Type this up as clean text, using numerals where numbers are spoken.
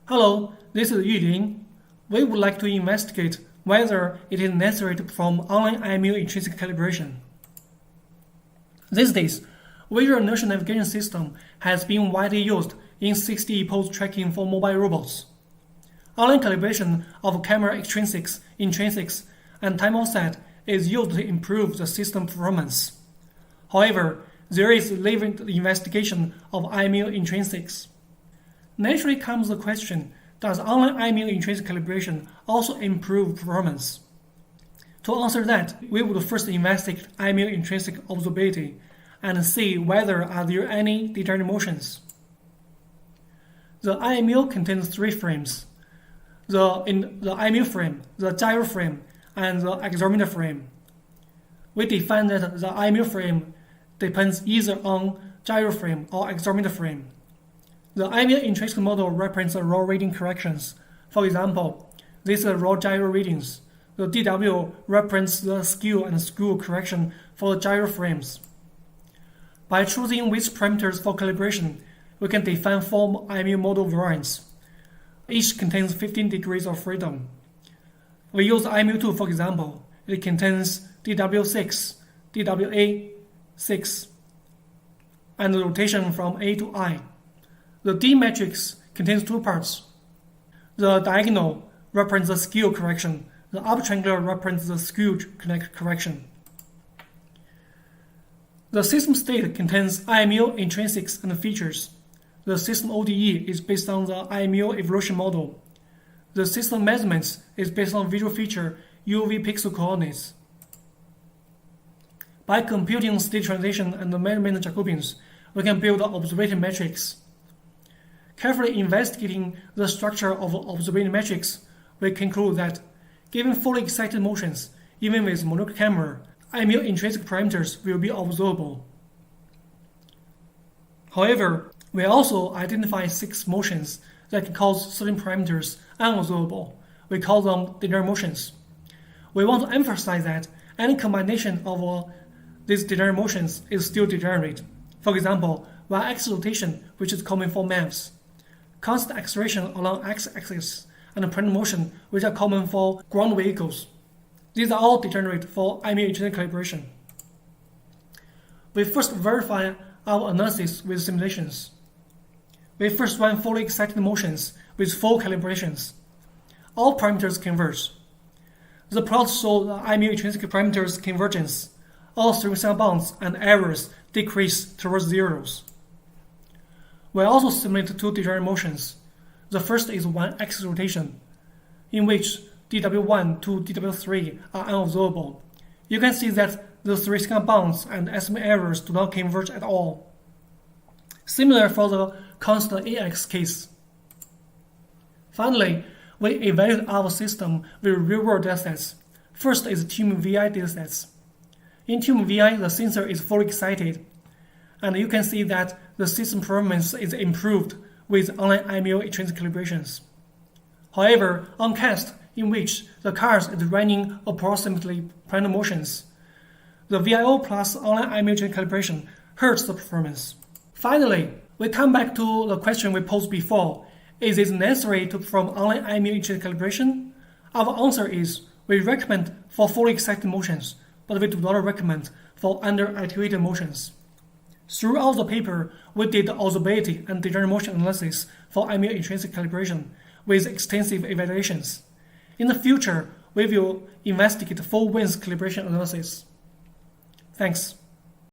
Hello, this is Yulin. We would like to investigate whether it is necessary to perform online IMU intrinsic calibration. These days, visual-inertial navigation system has been widely used in 6D pose tracking for mobile robots. Online calibration of camera extrinsics, intrinsics, and time offset is used to improve the system performance. However, there is limited investigation of IMU intrinsics. Naturally comes the question, does online IMU intrinsic calibration also improve performance? To answer that, we would first investigate IMU intrinsic observability and see whether are there any degenerate motions. The IMU contains three frames: the IMU frame, the gyro frame, and the accelerometer frame. We define that the IMU frame depends either on gyro frame or accelerometer frame. The IMU Intrinsic Model represents raw reading corrections. For example, these are raw gyro readings. The DW represents the skew and screw correction for the gyro frames. By choosing which parameters for calibration, we can define four IMU model variants. Each contains 15 degrees of freedom. We use IMU2 for example. It contains DW6, DWA6, and rotation from A to I. The D matrix contains two parts. The diagonal represents the skew correction. The up triangular represents the skew correction. The system state contains IMU intrinsics and features. The system ODE is based on the IMU evolution model. The system measurements is based on visual feature UV pixel coordinates. By computing state transition and the measurement Jacobins, we can build an observability matrix. Carefully investigating the structure of observability matrix, we conclude that, given fully excited motions, even with monocular camera, IMU intrinsic parameters will be observable. However, we also identify 6 motions that can cause certain parameters unobservable. We call them degenerate motions. We want to emphasize that any combination of these degenerate motions is still degenerate. For example, y-axis rotation, which is common for maps, constant acceleration along x-axis, and planar motion, which are common for ground vehicles. These are all degenerate for IMU intrinsic calibration. We first verify our analysis with simulations. We first run fully excited motions with full calibrations. All parameters converge. The plots show the IMU intrinsic parameters convergence. All three cell bounds and errors decrease towards zeros. We also simulate 2 degenerate motions. The first is one-axis rotation, in which DW1 to DW3 are unobservable. You can see that the 3 second bounds and estimate errors do not converge at all. Similar for the constant AX case. Finally, we evaluate our system with real-world datasets. First is TUM VI datasets. In TUM VI, the sensor is fully excited, and you can see that the system performance is improved with online IMU intrinsic calibrations. However, on KAIST, in which the cars is running approximately planar motions, the VIO plus online IMU intrinsic calibration hurts the performance. Finally, we come back to the question we posed before. Is it necessary to perform online IMU intrinsic calibration? Our answer is, we recommend for fully excited motions, but we do not recommend for under-activated motions. Throughout the paper, we did observability and degenerate motion analysis for IMU intrinsic calibration with extensive evaluations. In the future, we will investigate full-width calibration analysis. Thanks.